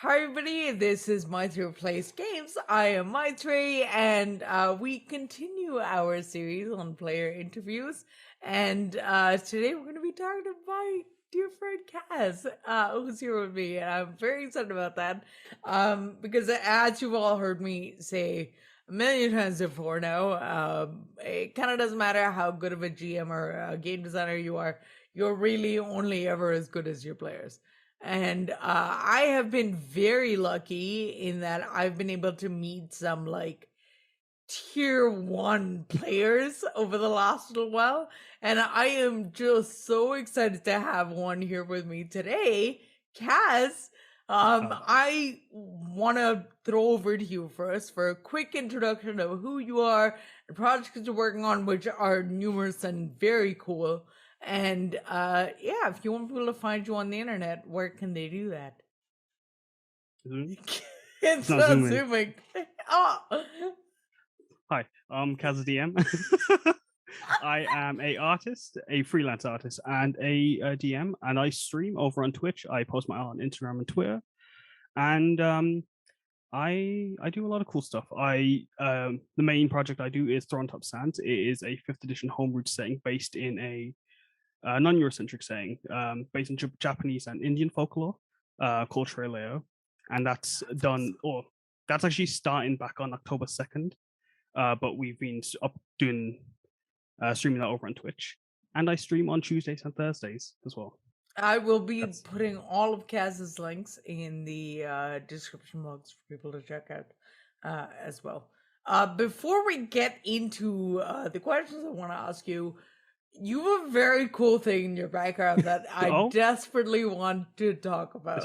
Hi everybody, this is Mythical Plays Games. I am Mytri, and we continue our series on player interviews. And today we're going to be talking to my dear friend Kaz, who's here with me, and I'm very excited about that. Because as you've all heard me say a million times before now, it kind of doesn't matter how good of a GM or a game designer you are. You're really only ever as good as your players. And I have been very lucky in that I've been able to meet some like tier one players over the last little while. And I am just so excited to have one here with me today. Kaz, I want to throw over to you first for a quick introduction of who you are, the projects you're working on, which are numerous and very cool. And yeah, if you want people to find you on the internet, where can they do that? It's not zooming. Oh. Hi, I'm Kaz the DM. I am a artist, a freelance artist, and a DM, and I stream over on Twitch. I post my art on Instagram and Twitter, and I do a lot of cool stuff. The main project I do is Thrown Top Sands. It is a 5th edition homebrew setting based in a non-Eurocentric setting, based in Japanese and Indian folklore, called Treleo, and that's done. Or that's actually starting back on October 2nd. But we've been up doing streaming that over on Twitch, and I stream on Tuesdays and Thursdays as well. I will be putting all of Kaz's links in the description box for people to check out as well. Before we get into the questions I want to ask you, you have a very cool thing in your background that I desperately want to talk about.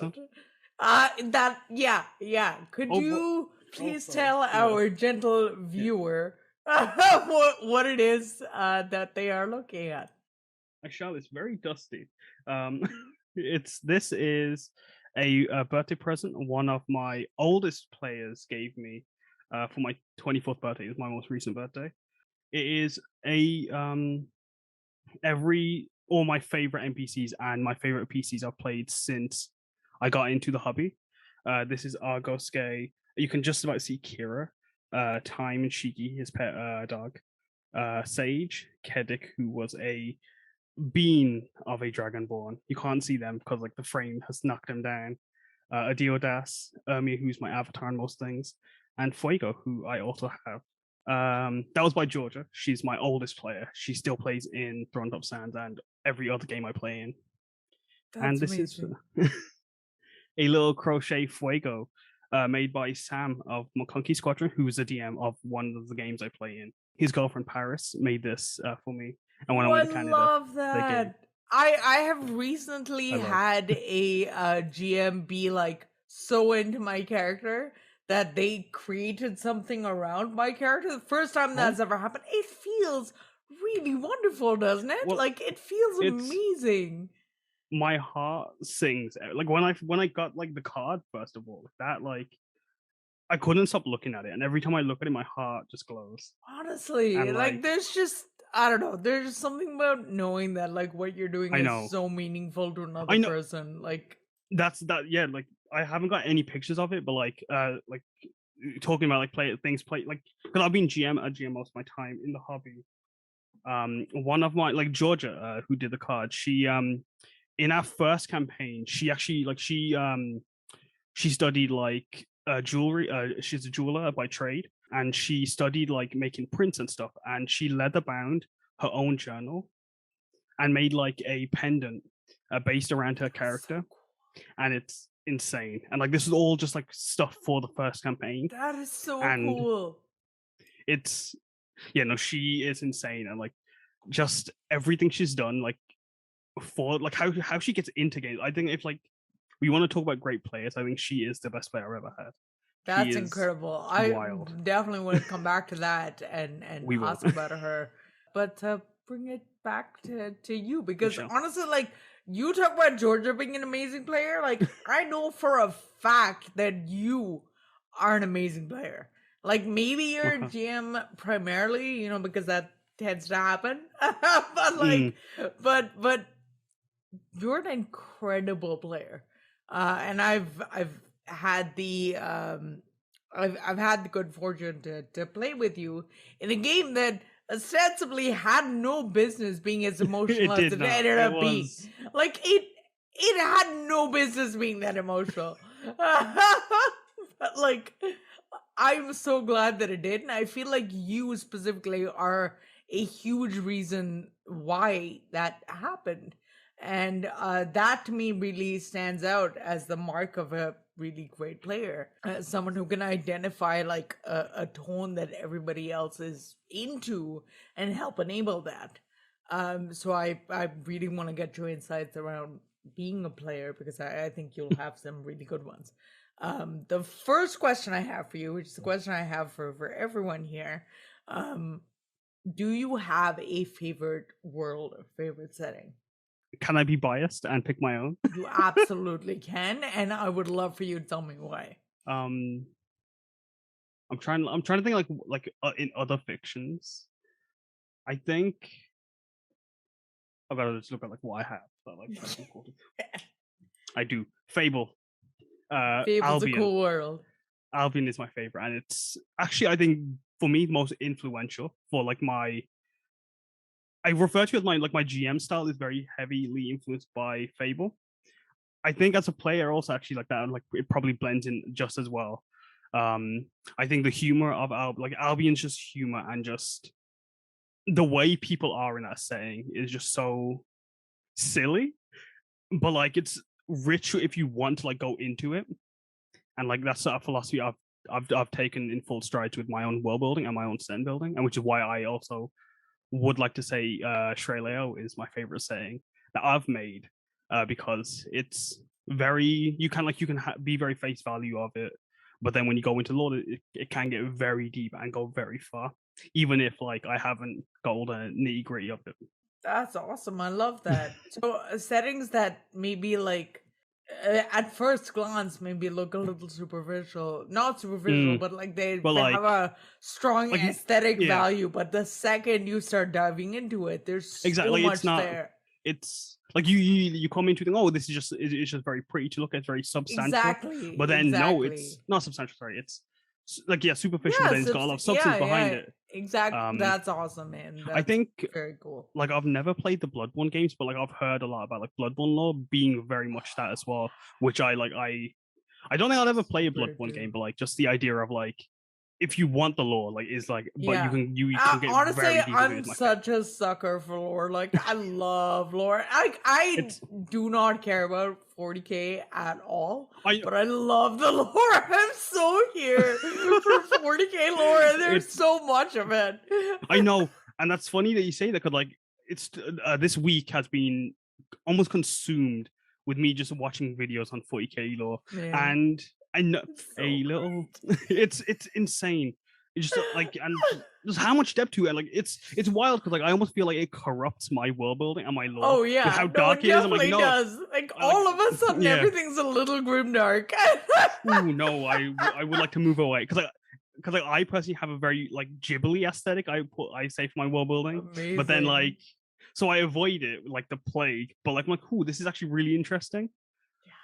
Could you please tell our gentle viewer what it is that they are looking at? I shall. It's very dusty. This is a birthday present one of my oldest players gave me for my 24th birthday. It's my most recent birthday. It is all my favorite NPCs and my favorite PCs I've played since I got into the hobby. This is Argoske. You can just about see Kira, Time and Shiki, his pet dog, Sage, Kedik, who was a being of a dragonborn. You can't see them because like the frame has knocked them down. Adiodas, Ermia, who's my avatar in most things, and Fuego, who I also have. That was by Georgia. She's my oldest player. She still plays in Thrown Top Sands and every other game I play in. That's amazing. Is a little crochet Fuego made by Sam of McConkey Squadron, who is the DM of one of the games I play in. His girlfriend Paris made this for me. And when I went to Canada, love that. I have recently had a GM be like so into my character that they created something around my character. The first time that's ever happened. It feels really wonderful, doesn't it? Well, like it feels amazing. My heart sings. Like when I got like the card, first of all, that like I couldn't stop looking at it, and every time I look at it, my heart just glows. Honestly, and, like there's just I don't know. There's something about knowing that like what you're doing is so meaningful to another person. Like that's that. Yeah, like I haven't got any pictures of it, but like talking about like play like because I've been a GM most of my time in the hobby. One of my like Georgia, who did the card, she in our first campaign, she actually like she studied like jewelry. She's a jeweler by trade, and she studied like making prints and stuff. And she leather bound her own journal and made like a pendant based around her character, and it's insane. And like this is all just like stuff for the first campaign. That is so cool. It's she is insane, and like just everything she's done, like for like how she gets into games. I think if like we want to talk about great players, I think she is the best player I've ever had. That's incredible. I definitely want to come back to that and ask about her. But to bring it back to you, because honestly, like you talk about Georgia being an amazing player, like I know for a fact that you are an amazing player. Like maybe you're a GM primarily, because that tends to happen. But like but you're an incredible player. And I've had the I've had the good fortune to play with you in a game that ostensibly had no business being as emotional It as did it not. ended It up being. was. Like it had no business being that emotional. But like I'm so glad that it did, and I feel like you specifically are a huge reason why that happened. And that to me really stands out as the mark of a really great player, someone who can identify like a tone that everybody else is into and help enable that. So I really want to get your insights around being a player, because I think you'll have some really good ones. The first question I have for you, which is the question I have for everyone here, um, do you have a favorite world or favorite setting? Can I be biased and pick my own? You absolutely can, and I would love for you to tell me why. um, I'm trying. I'm trying to think in other fictions. I think I've got to just look at like what I have that's important. I do Fable. Fable's a Albion. cool world. Albion is my favorite, and it's actually I think for me most influential for like my. I refer to it as my GM style is very heavily influenced by Fable. I think as a player also actually like that, like it probably blends in just as well. Um, I think the humor of Albion's just humor, and just the way people are in that setting is just so silly, but like it's rich if you want to like go into it, and like that's a philosophy I've taken in full strides with my own world building and my own set building, and which is why I also would like to say Shreleo is my favorite setting that I've made, because it's very you can be very face value of it, but then when you go into lore, it can get very deep and go very far, even if like I haven't got all the nitty gritty of it. That's awesome. I love that. So settings that maybe like at first glance maybe look a little superficial, not superficial, Mm, but like but they have a strong aesthetic yeah, value. But the second you start diving into it, there's so exactly. It's much not. there. It's like you come into think, oh, this is just it's just very pretty to look at, it's very substantial, but Exactly, then no, it's exactly. not substantial. Sorry, it's like yeah, superficial, but Yeah, then it's got a lot of substance yeah, behind yeah. it. Exactly. Um, That's awesome, man. I That's think very cool. like I've never played the Bloodborne games, but like I've heard a lot about like Bloodborne lore being very much that as well, which I don't think I'll ever play a Super Bloodborne game, into. but like just the idea of like if you want the lore, like is like, but Yeah. you can get Honestly, very deep with it. I'm Is my favorite. such a sucker for lore. Like, I love lore. I It's do not care about 40k at all, I but I love the lore. I'm so here for 40k lore, and there's it's so much of it. I know, and that's funny that you say that because like it's this week has been almost consumed with me just watching videos on 40k lore, Man, and I know it's a so little. great. It's insane. It's just like and just how much depth to it. Like it's wild because like I almost feel like it corrupts my world building and my lore Oh with yeah, how no, dark it it is. I'm like definitely no, does. Like I like all of a sudden, yeah. everything's a little grimdark. Ooh no, I would like to move away because like I personally have a very like Ghibli aesthetic. I say for my world building, but then Amazing. like so I avoid it like the plague. But like I'm like, ooh, this is actually really interesting.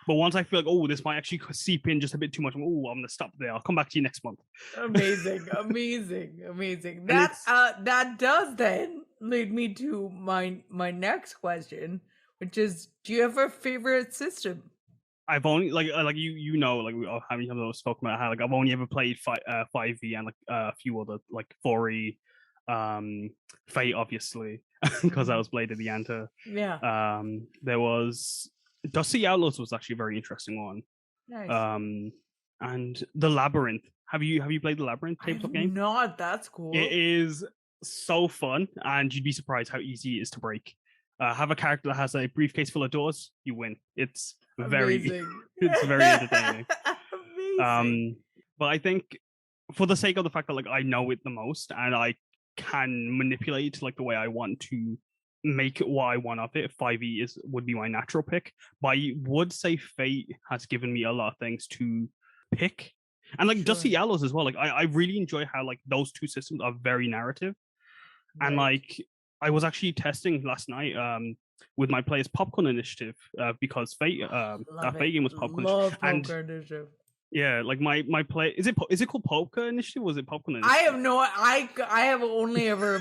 But once I feel like, oh, this might actually seep in just a bit too much, oh, I'm gonna stop there. I'll come back to you next month. Amazing, amazing, amazing. And That it's that does then lead me to my next question, which is, do you have a favorite system? I've only like you know like how many times I've spoken about how like I've only ever played 5V and like a few other like 4E, Fate obviously because that was Blade of the Anta. Yeah, There was Dusty Outlaws was actually a very interesting one. nice. Um, and the Labyrinth. Have you played the Labyrinth I have tabletop game? not. That's It cool. is so fun, and you'd be surprised how easy it is to break. Have a character that has a briefcase full of doors, you win. It's very, Amazing. it's very entertaining. Amazing. Um, but I think for the sake of the fact that like I know it the most and I can manipulate like the way I want to make it what I want of it, 5e is would be my natural pick. But I would say Fate has given me a lot of things to pick. And like Dusty Sure. Yellows as well. Like I really enjoy how like those two systems are very narrative. And Right. like I was actually testing last night with my players popcorn initiative because Fate Love that it. Fate game was popcorn Love and Poker Initiative. Yeah, like my play is it called Polka Initiative? Or was it Popcorn I Initiative? have no. I have only ever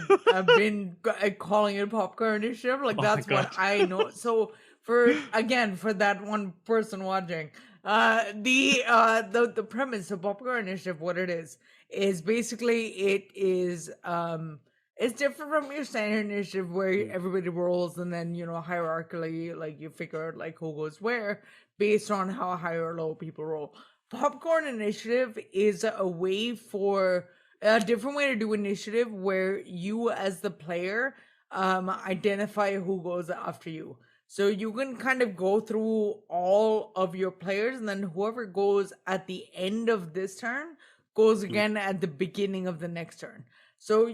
been calling it popcorn initiative. Like Oh my that's what god. I know. So for that one person watching, the premise of popcorn initiative, what it is basically it's different from your standard initiative where everybody rolls and then hierarchically like you figure out like who goes where based on how high or low people roll. Popcorn initiative is a different way to do initiative where you as the player identify who goes after you. So you can kind of go through all of your players and then whoever goes at the end of this turn goes again at the beginning of the next turn. So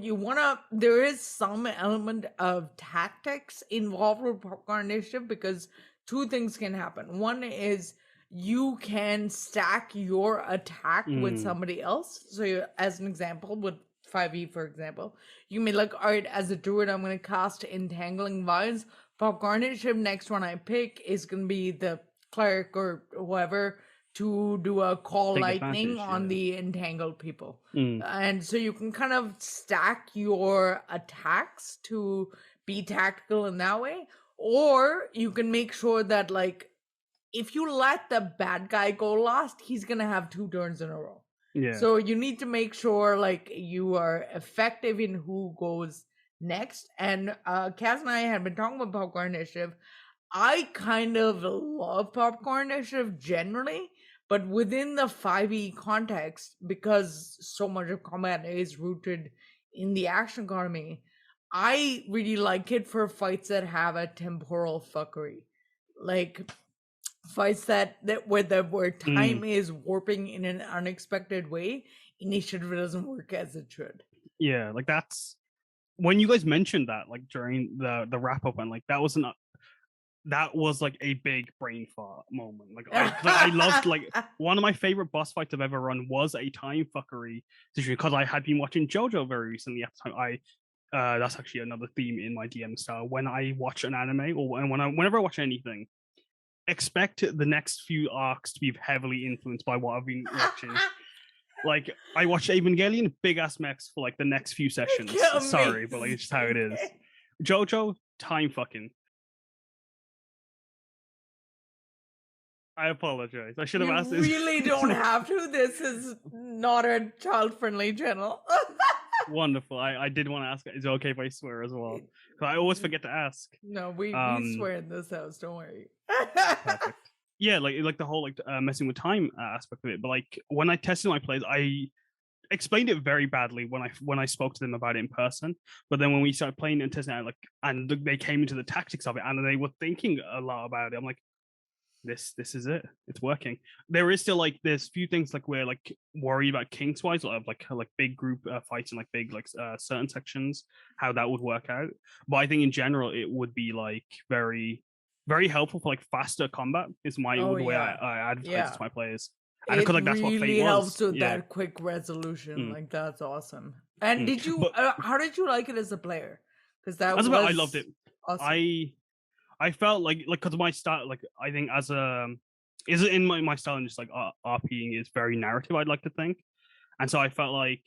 there is some element of tactics involved with popcorn initiative because two things can happen. One is you can stack your attack with somebody else. So, as an example, with 5e, for example, you may like, all right, as a druid, I'm going to cast Entangling Vines. Popcorn initiative, next one I pick is going to be the cleric or whoever to do a call Take lightning advantage, on yeah. the entangled people. Mm. And so you can kind of stack your attacks to be tactical in that way. Or you can make sure that, like, if you let the bad guy go last, he's gonna have 2 turns in a row. Yeah. So you need to make sure like you are effective in who goes next. And Kaz and I had been talking about popcorn initiative. I kind of love popcorn initiative generally, but within the 5e context, because so much of combat is rooted in the action economy, I really like it for fights that have a temporal fuckery. Like fights that where time is warping in an unexpected way, initiative doesn't work as it should. Yeah, like that's when you guys mentioned that, like during the wrap up, and like that was like a big brain fart moment. Like I loved like one of my favorite boss fights I've ever run was a time fuckery situation because I had been watching JoJo very recently at the time. That's actually another theme in my DM style. When I watch an anime or whenever I watch anything, expect the next few arcs to be heavily influenced by what I've been watching. Like I watched Evangelion, big ass mechs for like the next few sessions. Sorry, but like it's just how it is. JoJo, time fucking. I apologize. I should have asked this. You really don't have to. This is not a child-friendly channel. Wonderful. I did want to ask, is it okay if I swear as well? Because I always forget to ask. No, we swear in this house. Don't worry. Perfect. Yeah, like the whole like messing with time aspect of it. But like when I tested my plays, I explained it very badly when I spoke to them about it in person. But then when we started playing and testing it, like and they came into the tactics of it, and they were thinking a lot about it. I'm like, this is it. It's working. There is still like there's few things like we're like worried about kinks wise, like big group fights and like big like certain sections, how that would work out. But I think in general it would be like very very helpful for like faster combat. Is my the way I advertise it to my players. And it like that's what really Fave helps was. with that quick resolution. Like that's awesome. And did you? How did you like it as a player? Because that was I loved it. Awesome. I felt like because my style, like I think as a is it in my style and just like RPing is very narrative. I'd like to think, and so I felt like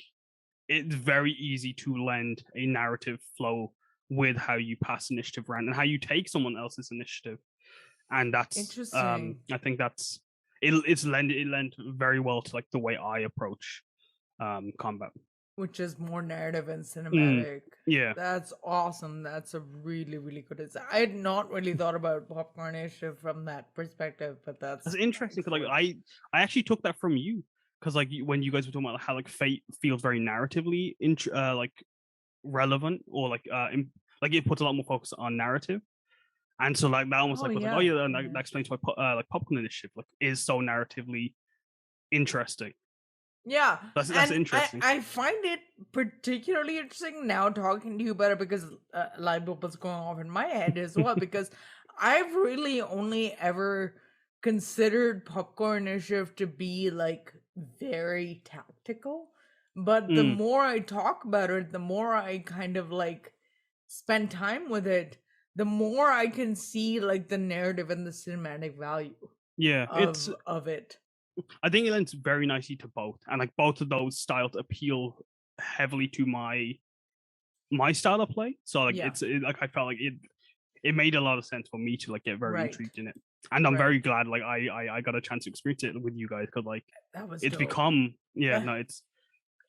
it's very easy to lend a narrative flow with how you pass initiative around and how you take someone else's initiative, and that's interesting. I think that's it lent very well to like the way I approach combat, which is more narrative and cinematic. Yeah, that's awesome. That's a really really good design. I had not really thought about popcorn issue from that perspective, but that's interesting because like I actually took that from you because like when you guys were talking about how like fate feels very narratively like relevant or like it puts a lot more focus on narrative. And so like that almost was like, oh yeah, that explains why like popcorn initiative like is so narratively interesting. Yeah, that's interesting. I find it particularly interesting now talking to you about it because light bulb is going off in my head as well because I've really only ever considered popcorn initiative to be like very tactical. But the more I talk about it, the more I kind of like spend time with it, the more I can see like the narrative and the cinematic value it's of it. I think it lends very nicely to both, and like both of those styles appeal heavily to my style of play. So like like I felt like it made a lot of sense for me to like get very intrigued in it, and I'm very glad like I got a chance to experience it with you guys, because like it's dope. Become no, it's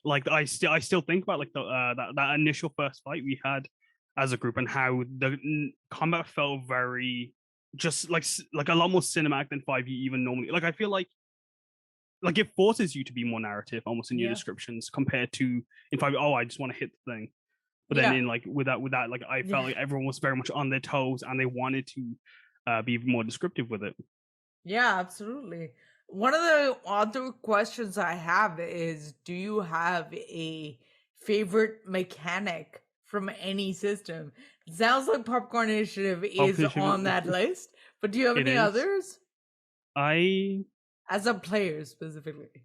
like I still think about like the that initial first fight we had as a group, and how the combat felt very just like a lot more cinematic than 5e even normally. Like I feel like it forces you to be more narrative almost in your descriptions, compared to in 5e, oh, I just want to hit the thing. But then in like with that like I felt like everyone was very much on their toes, and they wanted to be more descriptive with it. Yeah, absolutely. One of the other questions I have is, do you have a favorite mechanic from any system? It sounds like Popcorn Initiative is on that list, but do you have any others? As a player specifically.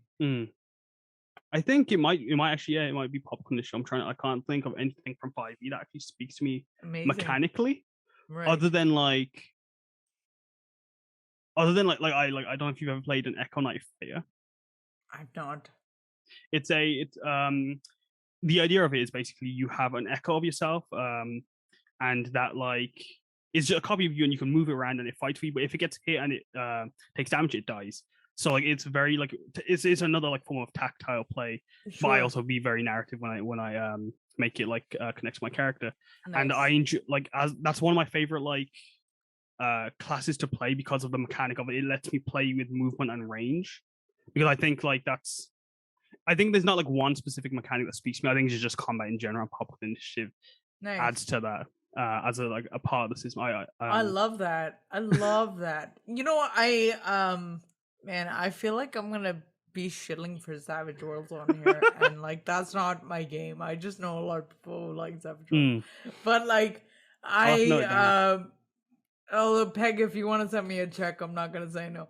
I think it might actually, it might be Popcorn Initiative. I can't think of anything from 5e that actually speaks to me mechanically, other than like I don't know if you've ever played an Echo Knight Fire. I've not. It's the idea of it is basically you have an echo of yourself, and that like is just a copy of you, and you can move it around and it fights for you. But if it gets hit and it takes damage, it dies. So like it's very like it's another like form of tactile play, but I also be very narrative when I make it like connect to my character, and I enjoy like that's one of my favorite like classes to play because of the mechanic of it. It lets me play with movement and range, because I think like I think there's not like one specific mechanic that speaks to me. I think it's just combat in general. Popcorn Initiative adds to that as a part of the system. I love that. I love that. You know, man, I feel like I'm gonna be shilling for Savage Worlds on here, and like that's not my game. I just know a lot of people who like Savage Worlds, but like oh, Peg, if you want to send me a check, I'm not gonna say no.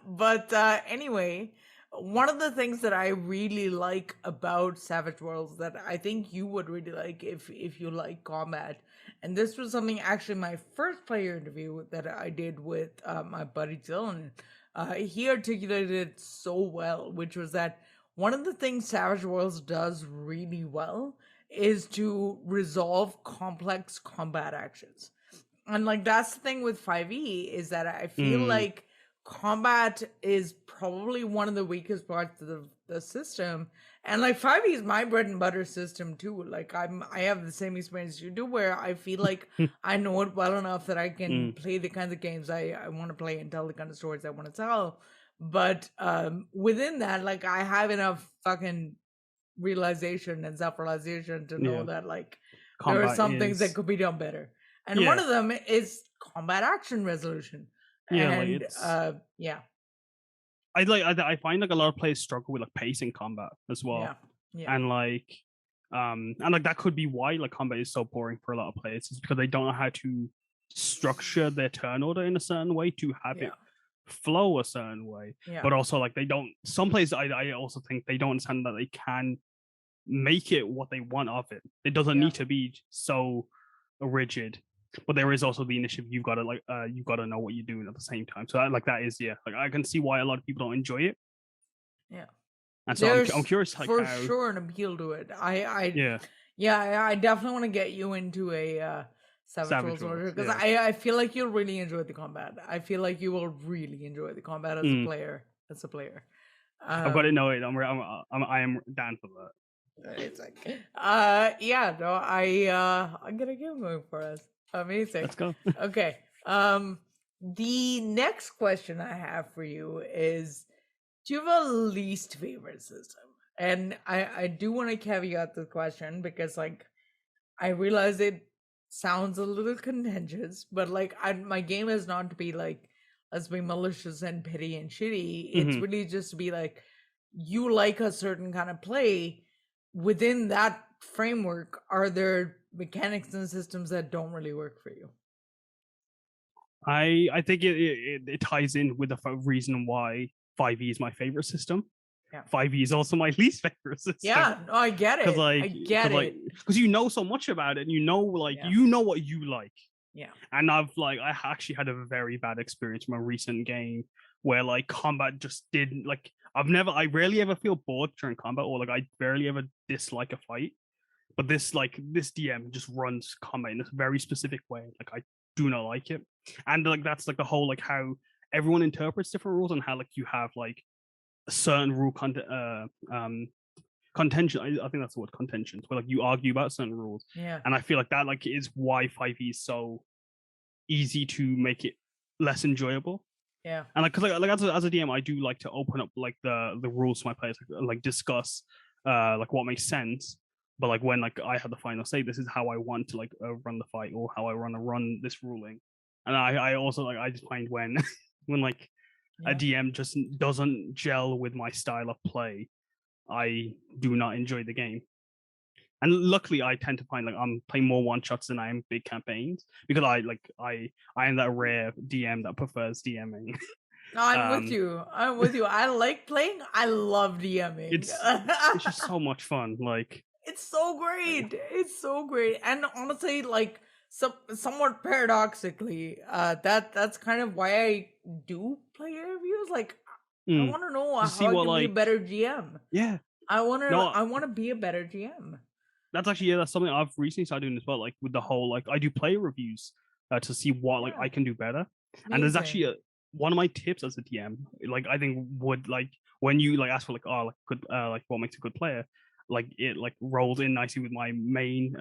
But anyway, one of the things that I really like about Savage Worlds that I think you would really like if you like combat, and this was something actually my first player interview that I did with my buddy Dylan. He articulated it so well, which was that one of the things Savage Worlds does really well is to resolve complex combat actions. And like that's the thing with 5e is that I feel like combat is probably one of the weakest parts of the system. And like 5e is my bread and butter system too. Like I have the same experience you do, where I feel like I know it well enough that I can play the kinds of games I want to play and tell the kind of stories I want to tell. But within that, like I have enough fucking realization and self-realization to know that like combat there are some things that could be done better. And one of them is combat action resolution. And I find like a lot of players struggle with like pacing combat as well. And like that could be why like combat is so boring for a lot of players, is because they don't know how to structure their turn order in a certain way to have it flow a certain way. But also like some players I also think they don't understand that they can make it what they want of it. It doesn't need to be so rigid. But there is also the initiative. You've got to know what you're doing at the same time. So that is like I can see why a lot of people don't enjoy it. And so I'm curious, like, for sure an appeal to it. I definitely want to get you into a Savage Worlds order, because I feel like you'll really enjoy the combat. I feel like you will really enjoy the combat as a player. I've got to know it. I am down for that. It's like I'm gonna get going for us. Amazing. Let's go. Okay. The next question I have for you is, do you have a least favorite system? And I do want to caveat the question, because like I realize it sounds a little contentious, but like my game is not to be like, let's be malicious and petty and shitty. It's really just to be like, you like a certain kind of play. Within that framework, are there mechanics and systems that don't really work for you? I think it ties in with the reason why 5e is my favorite system. 5e is also my least favorite system. Yeah, no, I get it. I get it. Because you know so much about it, and you know what you like. Yeah. And I actually had a very bad experience from a recent game where like combat just didn't like. I rarely ever feel bored during combat, or like I rarely ever dislike a fight. But this DM just runs combat in a very specific way. Like I do not like it, and like that's like the whole like how everyone interprets different rules and how like you have like a certain contention. I think that's the word, contentions, where like you argue about certain rules. Yeah. And I feel like that like is why 5e is so easy to make it less enjoyable. Yeah. And like, cause like as a DM, I do like to open up like the rules to my players, like discuss like what makes sense. But like when like I have the final say, this is how I want to like run the fight, or how I want to run this ruling. And I also like, I just find when when like a DM just doesn't gel with my style of play, I do not enjoy the game. And luckily, I tend to find like I'm playing more one shots than I am big campaigns, because I am that rare DM that prefers DMing. No, I'm with you. I'm with you. I like playing. I love DMing. It's just so much fun. Like it's so great. It's so great. And honestly, like somewhat paradoxically, that's kind of why I do play interviews. Like I want to know how I can be a better GM. Yeah. I want to be a better GM. That's actually that's something I've recently started doing as well. Like with the whole like I do play reviews to see what like I can do better. Amazing. And there's actually one of my tips as a DM, like I think would like when you like ask for like good like what makes a good player, like it like rolls in nicely with my main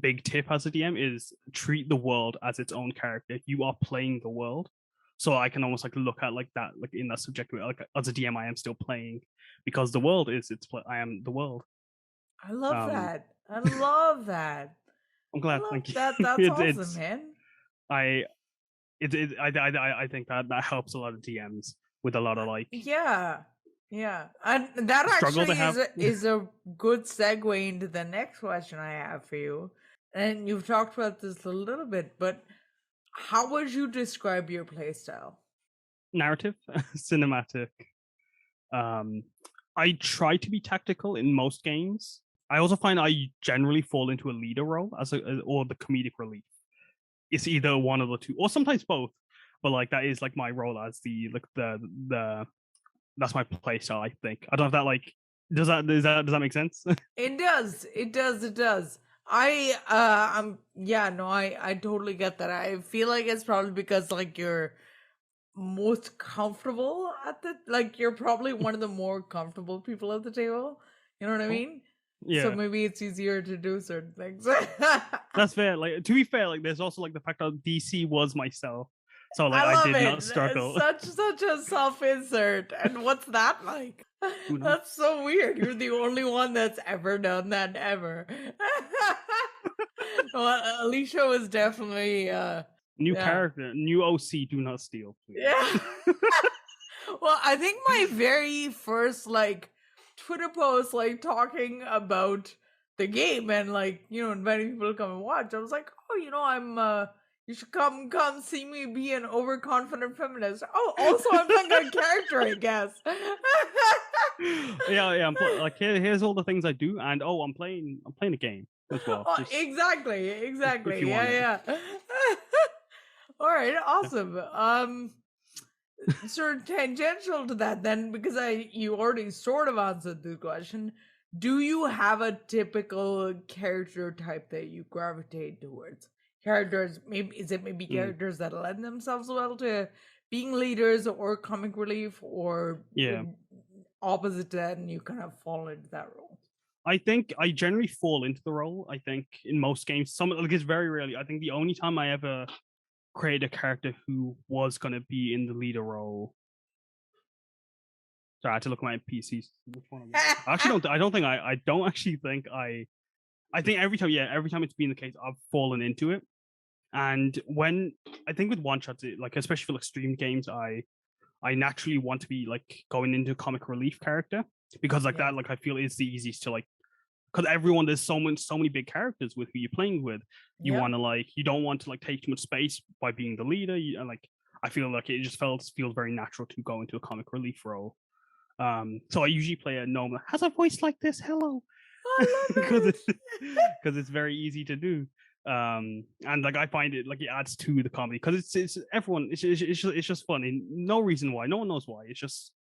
big tip as a DM is treat the world as its own character. You are playing the world. So I can almost like look at like that, like in that subjective way, like as a DM, I am still playing because the world is I am the world. I love that. I love that. I'm glad. Thank you. That's awesome, man. I think that helps a lot of DMs with a lot of like yeah, and that actually is a good segue into the next question I have for you. And you've talked about this a little bit, but how would you describe your playstyle? Narrative, cinematic. I try to be tactical in most games. I also find I generally fall into a leader role or the comedic relief. It's either one of the two, or sometimes both. But like that is like my role as the that's my playstyle. I think I don't know if that like does that make sense? It does. I totally get that. I feel like it's probably because like you're most comfortable at the like you're probably one of the more comfortable people at the table. You know what I mean? Yeah. So maybe it's easier to do certain things. That's fair. Like to be fair, like there's also like the fact that DC was myself. So like I did not struggle. Such a self-insert. And what's that like? That's so weird. You're the only one that's ever done that ever. Well, Alicia was definitely new character, new OC, do not steal. Please. Yeah. Well, I think my very first like Twitter post like talking about the game and like, you know, inviting people to come and watch. I was like, oh, you know, I'm you should come see me be an overconfident feminist. Oh, also I'm playing a character, I guess. yeah. I'm like here's all the things I do, and I'm playing a game as well. Oh, exactly. Yeah. All right, awesome. Sort of tangential to that then, because you already sort of answered the question. Do you have a typical character type that you gravitate towards? Characters, maybe characters that lend themselves well to being leaders or comic relief, or opposite to that, and you kind of fall into that role? I think I generally fall into the role. I think in most games, it's very rarely. I think the only time I ever create a character who was going to be in the leader role. Sorry, I had to look at my PCs. Which one? I don't actually think I think every time it's been the case, I've fallen into it. And when I think with one shots, like especially for like streamed games, I naturally want to be like going into comic relief character, because like that, like I feel is the easiest to like, because there's so many big characters with who you're playing with. You want to like, you don't want to like take too much space by being the leader. And like, I feel like it just feels very natural to go into a comic relief role. So I usually play a gnome that has a voice like this. Hello, because it's very easy to do. And like I find it like it adds to the comedy because it's everyone. It's just funny. No reason why. No one knows why. It's just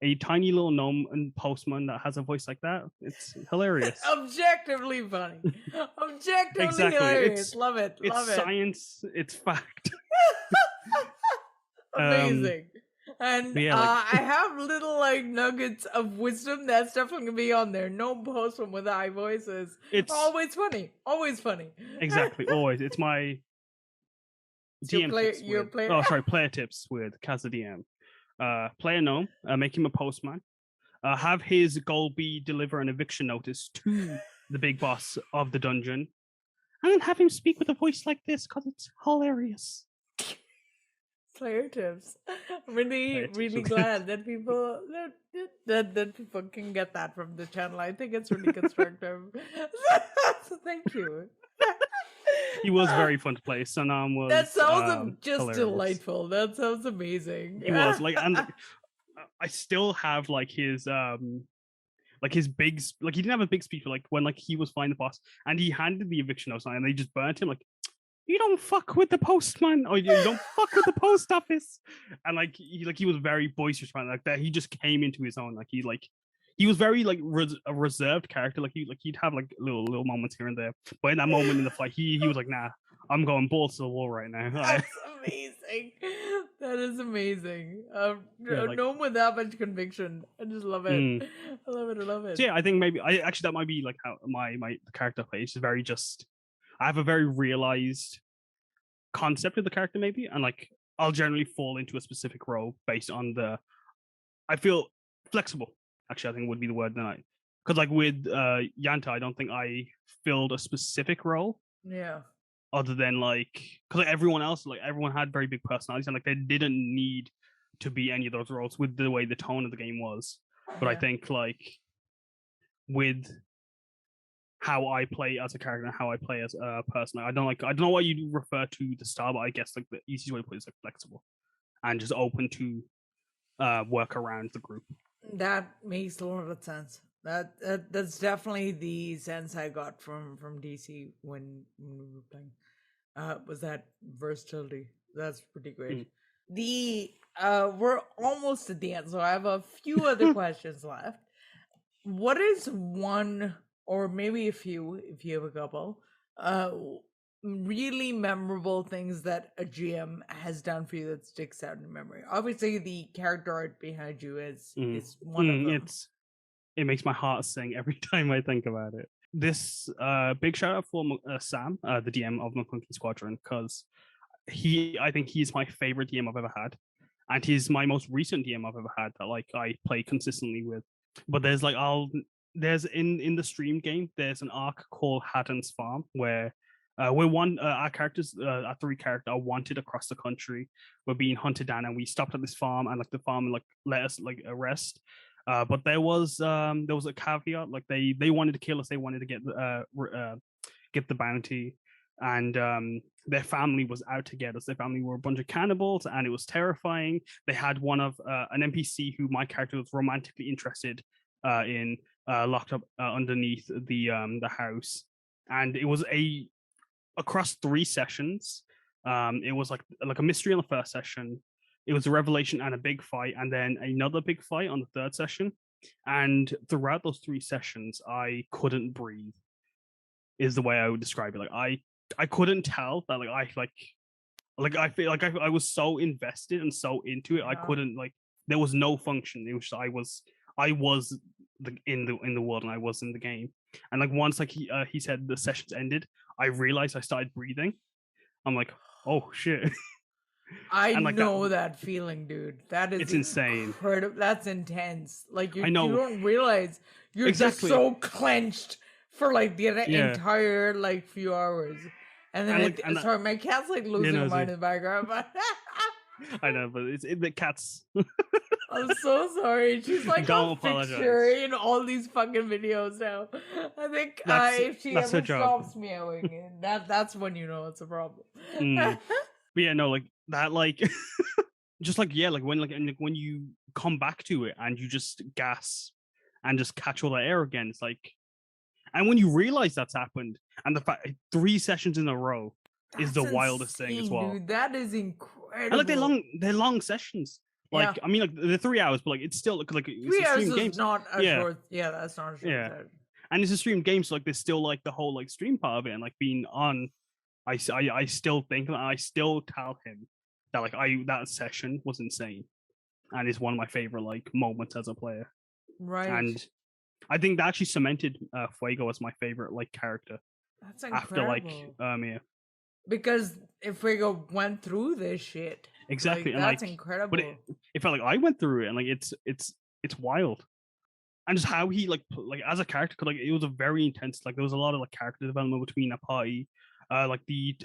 a tiny little gnome and postman that has a voice like that. It's hilarious. Objectively funny. Objectively Exactly. hilarious. Love it. It's Love it. science. It's fact. Amazing. And yeah, like- I have little like nuggets of wisdom that's definitely gonna be on there. No postman with high voices. It's always funny. Always funny. Exactly. Always. It's my DM tips. Player tips with Kaz the DM. Play a gnome, make him a postman. Have his goal be deliver an eviction notice to the big boss of the dungeon, and then have him speak with a voice like this because it's hilarious. Player tips. I'm really glad that people that people can get that from the channel. I think it's really constructive. So thank you. He was very fun to play. Sanam was. That sounds just hilarious. Delightful. That sounds amazing. He was like, and I still have like his big, like he didn't have a big speech, but like when like he was fighting the boss and he handed the eviction notice and they just burnt him. Like, you don't fuck with the postman, or you don't fuck with the post office. And like he was very boisterous about like that. He just came into his own. Like he was very like a reserved character. Like he'd have like little moments here and there. But in that moment in the fight, he was like, nah, I'm going balls to the wall right now. That's amazing. That is amazing. No one with that much conviction. I just love it. I love it. I love it. So yeah, I think maybe that might be like how my character plays. Is very just. I have a very realized concept of the character, maybe, and like I'll generally fall into a specific role based on I feel flexible. Actually, I think would be the word that because like with Yanta, I don't think I filled a specific role. Yeah. Other than like, because like, everyone had very big personalities, and like they didn't need to be any of those roles with the way the tone of the game was. But I think like with how I play as a character and how I play as a person. I don't know what you refer to the style, but I guess like the easiest way to put it is like flexible and just open to work around the group. That makes a lot of sense. That's definitely the sense I got from DC when we were playing. Was that versatility? That's pretty great. We're almost at the end, so I have a few other questions left. What is one, or maybe a few, if you have a couple, really memorable things that a GM has done for you that sticks out in memory? Obviously, the character art behind you is one of them. It makes my heart sing every time I think about it. This big shout out for Sam, the DM of McClunky Squadron, because I think he's my favorite DM I've ever had, and he's my most recent DM I've ever had that like I play consistently with. But there's like there's in the stream game there's an arc called Haddon's Farm where our characters, our three characters are wanted across the country. We're being hunted down, and we stopped at this farm, and like the farm like let us like arrest. But there was a caveat, like they wanted to kill us. They wanted to get the bounty, and their family was out to get us. Their family were a bunch of cannibals, and it was terrifying. They had one of an NPC who my character was romantically interested in, locked up underneath the house, and it was across 3 sessions. It was like a mystery on the first session. It was a revelation and a big fight, and then another big fight on the 3rd session. And throughout those 3 sessions, I couldn't breathe. Is the way I would describe it. Like I couldn't tell that I feel like I was so invested and so into it. I couldn't there was no function. It was just, I was in the world and I was in the game. And like once like he said the sessions ended, I realized I started breathing. I'm like, oh shit. I know that feeling, dude. It's insane. That's intense. Like you don't realize you're just so clenched for like the entire like few hours, and then sorry, my cat's like losing her mind in the background. I know, but it's the cats. I'm so sorry. She's like don't apologize in all these fucking videos now. I think if she ever stops meowing, that's when you know it's a problem. But yeah, no, like that, like just like when you come back to it and you just gas and just catch all that air again, it's like, And when you realize that's happened, and the fact 3 sessions in a row is the That's wildest thing as insane, well. dude. That is And like incredible. they're long sessions. Yeah. Like I mean, like they're 3 hours, but like it's still like it's 3 hours extreme is games. not a Yeah, short. Yeah, that's not a short yeah. set. And it's a stream game, so like there's still like the whole like stream part of it, and like being on. I still think that I still tell him that like that session was insane, and is one of my favorite like moments as a player. Right. And I think that actually cemented Fuego as my favorite like character That's after like incredible. yeah. Because if we went through this shit, Exactly, like and that's like, incredible. but it felt like I went through it, and like it's wild, and just how he like as a character, cause like it was a very intense. Like there was a lot of like character development between a party, like the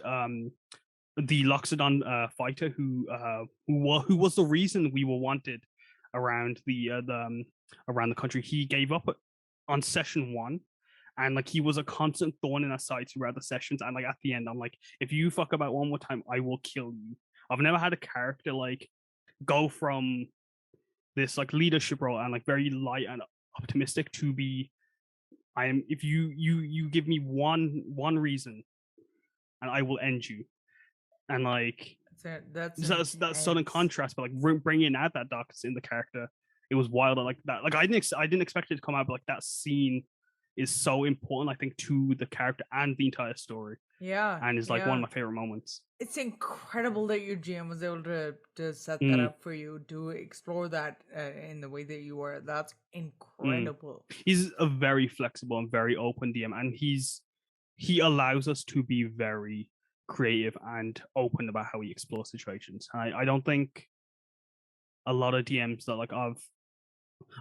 Loxodon fighter who was the reason we were wanted around around the country. He gave up on session one, and like he was a constant thorn in our side throughout the sessions. And like at the end, I'm like, if you fuck about one more time, I will kill you. I've never had a character like go from this like leadership role and like very light and optimistic to be I am if you give me one reason and I will end you. And like that's sudden contrast, but like bringing out that darkness in the character, it was wild. Like that, like I didn't expect it to come out, but like that scene is so important, I think, to the character and the entire story. Yeah, and is like one of my favorite moments. It's incredible that your GM was able to set that up for you to explore that in the way that you were. That's incredible. He's a very flexible and very open DM, and he allows us to be very creative and open about how we explore situations. I don't think a lot of DMs that like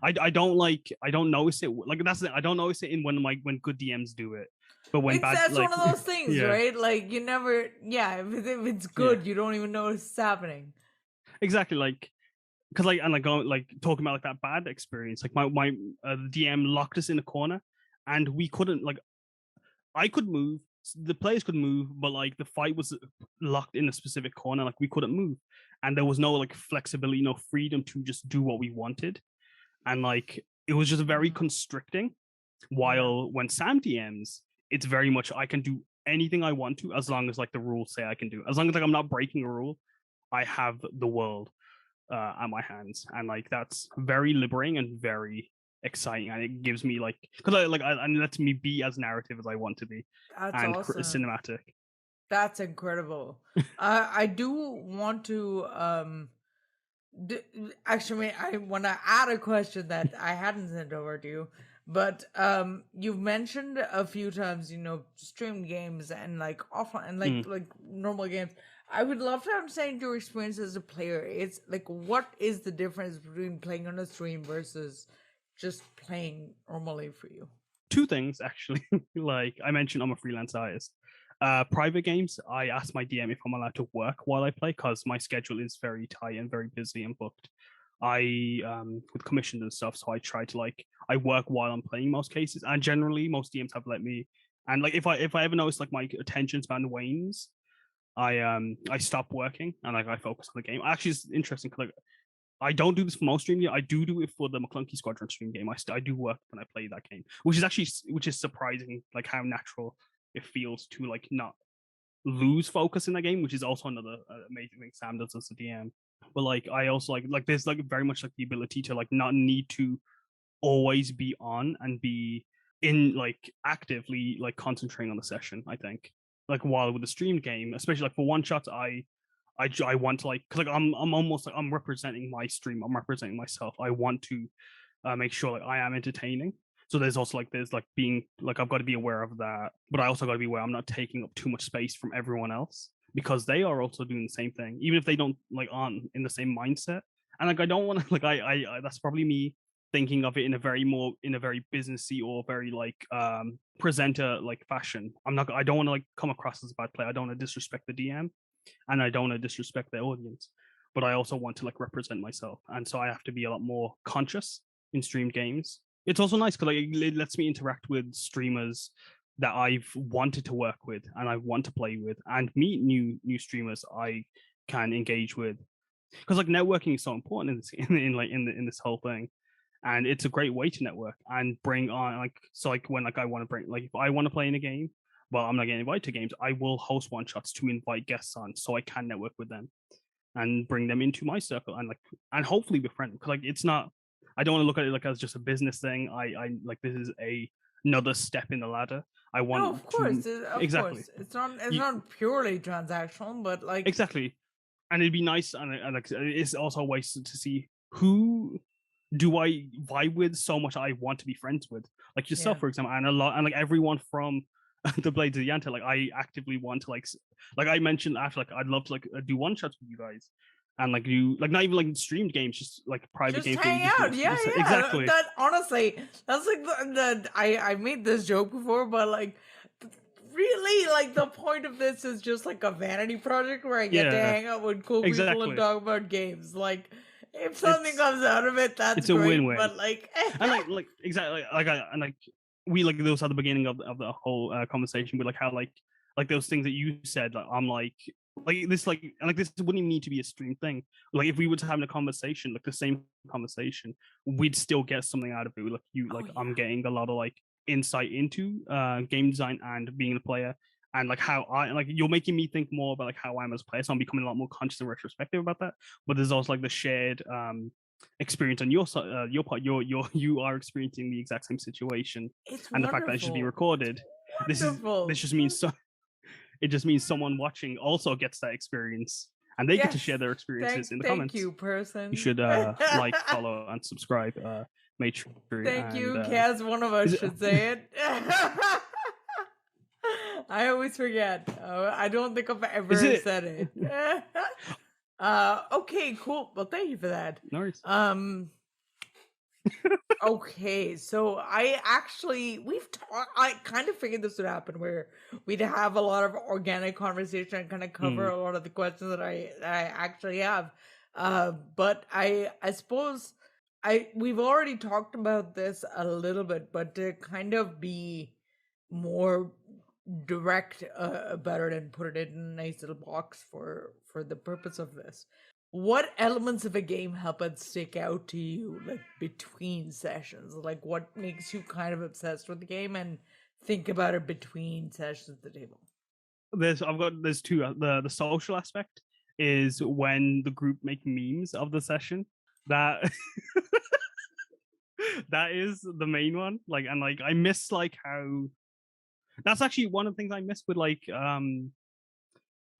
I don't notice it like that's it. I don't notice it in when good DMs do it. But when that's one of those things, right? Like you never, if it's good, you don't even notice it's happening. Exactly, like because like and like going like talking about like that bad experience. Like my DM locked us in a corner, and we couldn't like I could move, the players could move, but like the fight was locked in a specific corner, like we couldn't move, and there was no like flexibility, no freedom to just do what we wanted, and like it was just very constricting. While when Sam DMs, it's very much I can do anything I want to as long as like the rules say I can do. As long as like I'm not breaking a rule, I have the world at my hands, and like that's very liberating and very exciting, and it gives me like because and lets me be as narrative as I want to be. That's and awesome. Cinematic. That's incredible. I do want to actually I want to add a question that I hadn't sent over to you, but you've mentioned a few times, streamed games and like offline and like normal games. I would love to understand your experience as a player. It's like, what is the difference between playing on a stream versus just playing normally for you? Two things, actually. Like I mentioned, I'm a freelance artist. Private games, I ask my DM if I'm allowed to work while I play because my schedule is very tight and very busy and booked. I with commissions and stuff, so I try to like I work while I'm playing most cases, and generally most DMs have let me. And like if I ever notice like my attention span wanes, I stop working and like I focus on the game. Actually, it's interesting because like I don't do this for most stream. I do it for the McClunky Squadron stream game. I do work when I play that game, which is surprising, like how natural it feels to like not lose focus in the game, which is also another amazing thing Sam does as a DM. But like I also like there's like very much like the ability to like not need to always be on and be in like actively like concentrating on the session. I think like while with the stream game, especially like for one shots, I want to like because like I'm almost like I'm representing my stream. I'm representing myself. I want to make sure like I am entertaining. So there's also like there's like being like I've got to be aware of that, but I also got to be aware I'm not taking up too much space from everyone else because they are also doing the same thing, even if they don't like aren't in the same mindset. And like I don't want to like I that's probably me thinking of it in a very businessy or very like presenter like fashion. I don't want to like come across as a bad player. I don't want to disrespect the DM and I don't want to disrespect their audience, but I also want to like represent myself, and so I have to be a lot more conscious in streamed games. It's also nice because like it lets me interact with streamers that I've wanted to work with and I want to play with, and meet new streamers I can engage with. Because like networking is so important in this in this whole thing, and it's a great way to network and bring on when I want to bring if I want to play in a game, well, I'm not getting invited to games, I will host one shots to invite guests on so I can network with them and bring them into my circle and hopefully befriend them, because it's not, I don't want to look at it as just a business thing. I this is another step in the ladder. I want No, of course, exactly. It's not purely transactional, but exactly, and it'd be nice, and it's also a way to see who do I vibe with so much I want to be friends with, like yourself, for example, and a lot, and everyone from the Blades of the Yanta. I actively want to I mentioned after, I'd love to do one shots with you guys, and do not even streamed games, just private games. Hang out, yeah. Exactly. That honestly, that's I made this joke before, but really, the point of this is just a vanity project where I get to hang out with cool people and talk about games. If something comes out of it, that's a great, win-win. But and exactly, we those at the beginning of the whole conversation with how those things that you said, I'm this this wouldn't even need to be a stream thing. If we were to have a conversation, the same conversation, we'd still get something out of it. I'm getting a lot of insight into game design and being a player, and how I you're making me think more about how I am as a player, so I'm becoming a lot more conscious and retrospective about that. But there's also the shared experience on your side, your part. You are experiencing the exact same situation, and the fact that it should be recorded. This just means it just means someone watching also gets that experience, and they get to share their experiences in the comments. Thank you, person. You should follow, and subscribe. Thank you, Kaz. One of us should say it. I always forget. I don't think I've ever said it. Okay, cool. Well, thank you for that. No worries. Okay, so I kind of figured this would happen, where we'd have a lot of organic conversation and kind of cover a lot of the questions that I actually have. But I suppose we've already talked about this a little bit, but to kind of be more direct about it and put it in a nice little box for the purpose of this. What elements of a game help it stick out to you, between sessions? What makes you kind of obsessed with the game and think about it between sessions at the table? There's two. The social aspect is when the group make memes of the session. That that is the main one. I miss how. That's actually one of the things I miss with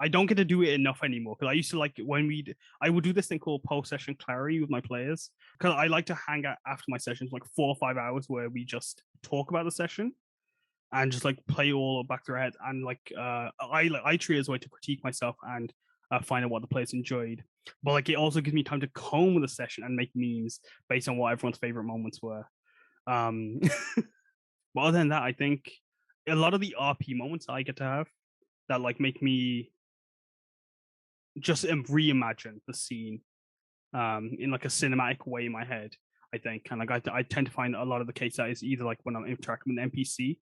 I don't get to do it enough anymore, because I used to when I would do this thing called post-session clarity with my players, because I like to hang out after my sessions 4 or 5 hours where we just talk about the session and just play all back to our head, and I treat it as a way to critique myself and find out what the players enjoyed. But it also gives me time to comb the session and make memes based on what everyone's favorite moments were. But other than that, I think a lot of the RP moments I get to have that make me just reimagine the scene in a cinematic way in my head, I think. And I tend to find a lot of the case that is either when I'm interacting with an NPC,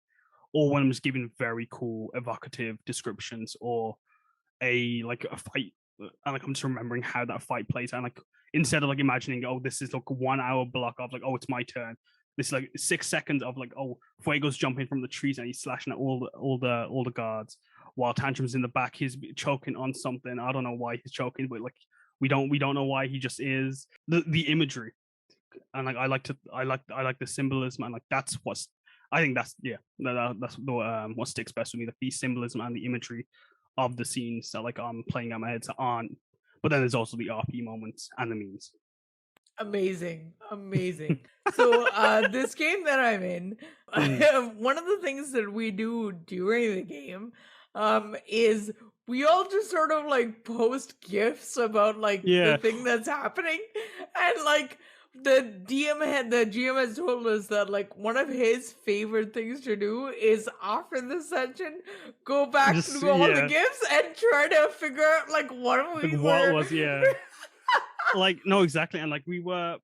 or when I'm just giving very cool evocative descriptions, or a fight, and I'm just remembering how that fight plays, and instead of imagining, oh, this is 1 hour block of oh, it's my turn, this 6 seconds of oh, Fuego's jumping from the trees and he's slashing at all the guards, while Tantrum's in the back, he's choking on something. I don't know why he's choking, but we don't know why, he just is. The imagery, and I like the symbolism, and that's what's, I think that's that's what sticks best with me, the symbolism and the imagery of the scenes that I'm playing out my head on. But then there's also the RP moments and the memes. Amazing. So this game that I'm in, one of the things that we do during the game is we all just sort of post gifs about the thing that's happening, and the GM has told us that one of his favorite things to do is after the session go back through all the gifts and try to figure out what was no, exactly. And we were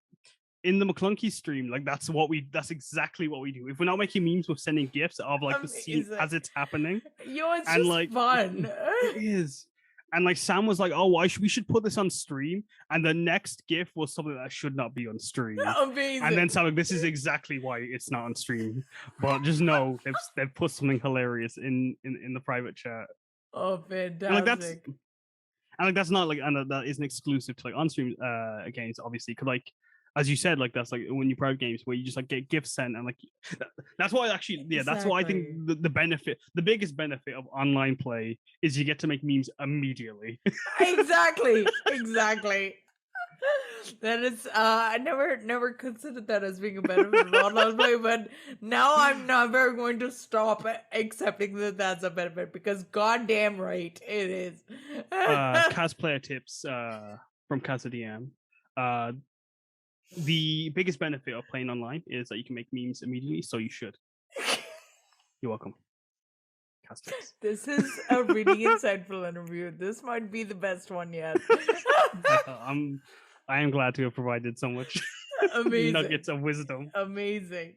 in the McClunky stream, that's exactly what we do. If we're not making memes, we're sending gifts of the scene as it's happening. It's just fun. It is. And like Sam was like, "Oh, we should put this on stream." And the next GIF was something that should not be on stream. Amazing. And then Sam like, "This is exactly why it's not on stream." But just know they've put something hilarious in the private chat. Oh, fantastic! And that's not like, and that isn't exclusive to like on stream games, obviously. Because like, as you said, like that's like when you private games where you just like get gifts sent, and like that's why actually, yeah, that's why I think the biggest benefit of online play is you get to make memes immediately. Exactly. That is, I never considered that as being a benefit of online play, but now I'm never going to stop accepting that that's a benefit, because goddamn right it is. Kaz player tips from Kaz the DM. The biggest benefit of playing online is that you can make memes immediately, so you should. You're welcome. Kaz tips. This is a really insightful interview. This might be the best one yet. I am glad to have provided so much nuggets of wisdom. Amazing.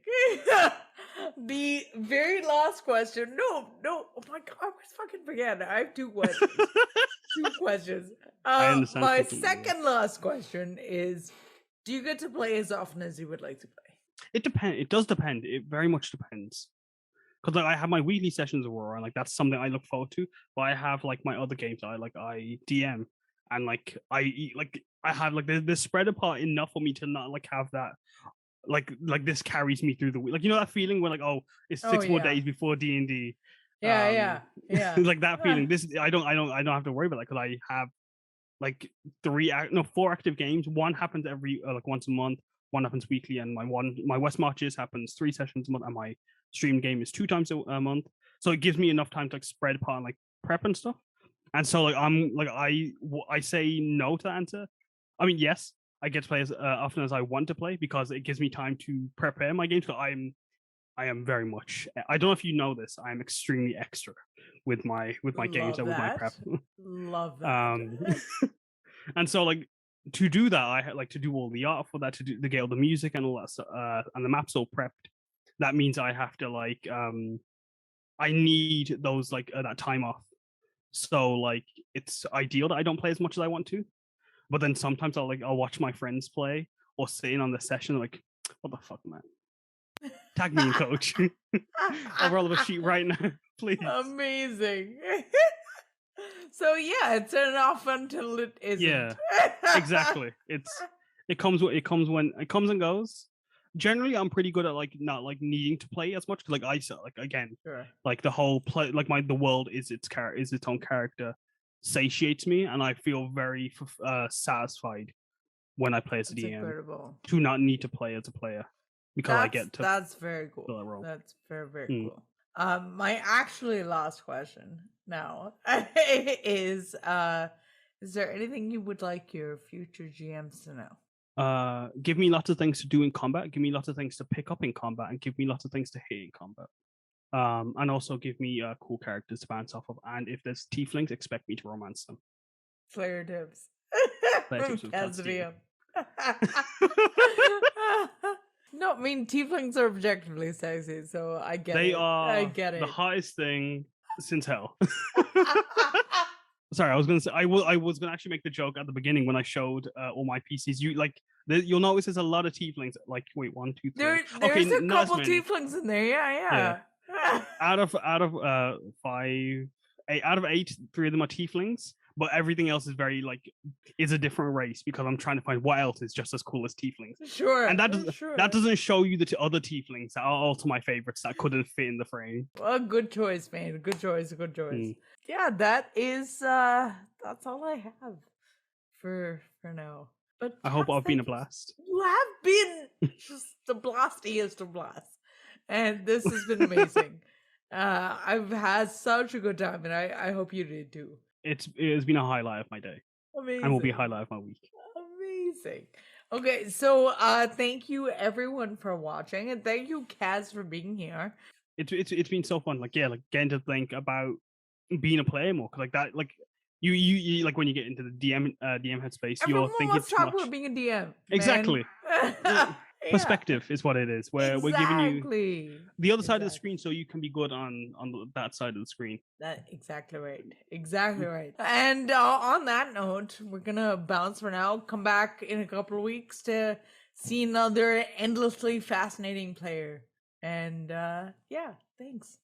The very last question. No. Oh my god, I was fucking forgetting. I have two questions. I understand. My second last question is: do you get to play as often as you would like to play? It depends. It does depend. It very much depends. Because like I have my weekly sessions of Aurora, and like that's something I look forward to. But I have like my other games I DM, and like I have like they're spread apart enough for me to not like have that like this carries me through the week. Like, you know that feeling where like, oh, it's 6 more days before D&D. Yeah. Like that feeling. This I don't have to worry about that, because I have like 4 active games. One happens every like once a month. One happens weekly, and my West Marches happens 3 sessions a month, and my stream game is 2 times a month. So it gives me enough time to like spread apart and like prep and stuff. And so like I'm like I say no to the answer. I mean, yes, I get to play as often as I want to play, because it gives me time to prepare my games. So I am very much. I don't know if you know this. I am extremely extra with my games and with my prep. Love that. And so like to do that, I like to do all the art for that, to get all the music and all that stuff, and the maps all prepped. That means I have to like I need those like that time off. So like it's ideal that I don't play as much as I want to. But then sometimes I'll watch my friends play or sit in on the session like, what the fuck, man? Tag me in, coach. I'll roll up a sheet right now, please. Amazing. So yeah, it's an off until it isn't. Yeah, exactly. It comes when it comes and goes. Generally, I'm pretty good at like not like needing to play as much, because like I like again, sure. Like the whole play, like the world is its own character, satiates me, and I feel very satisfied when I play as a DM. Incredible. To not need to play as a player, because I get to. That's very cool. That's very cool. My actually last question now is there anything you would like your future GMs to know? Give me lots of things to do in combat, give me lots of things to pick up in combat, and give me lots of things to hit in combat. And also give me cool characters to bounce off of, and if there's tieflings, expect me to romance them. Player tips. Kaz the DM. No, I mean tieflings are objectively sexy, so I get it. They are I get it. The hottest thing since hell. Sorry, I was gonna say I was gonna actually make the joke at the beginning when I showed all my PCs. You'll notice there's a lot of tieflings. Like, wait, 1, 2, 3. There's a couple tieflings in there. Yeah. Out of 8, 3 of them are tieflings, but everything else is very like is a different race, because I'm trying to find what else is just as cool as tieflings. Sure. And that doesn't show you the other tieflings that are also my favorites that couldn't fit in the frame. Well, good choice, man. Good choice. Yeah, that is that's all I have for now. But I hope I've been a blast. You have been just the blastiest of blasts. And this has been amazing. I've had such a good time, and I hope you did too. It has been a highlight of my day. Amazing. And will be a highlight of my week. Amazing. Okay, so thank you everyone for watching, and thank you, Kaz, for being here. It's been so fun. Like getting to think about being a player more, because like that, like you like when you get into the DM headspace, you're thinking let's talk about being a DM. Exactly. Perspective is what it is, where we're giving you the other side of the screen so you can be good on that side of the screen. Exactly right. And on that note, we're gonna bounce for now, come back in a couple of weeks to see another endlessly fascinating player. And yeah, thanks.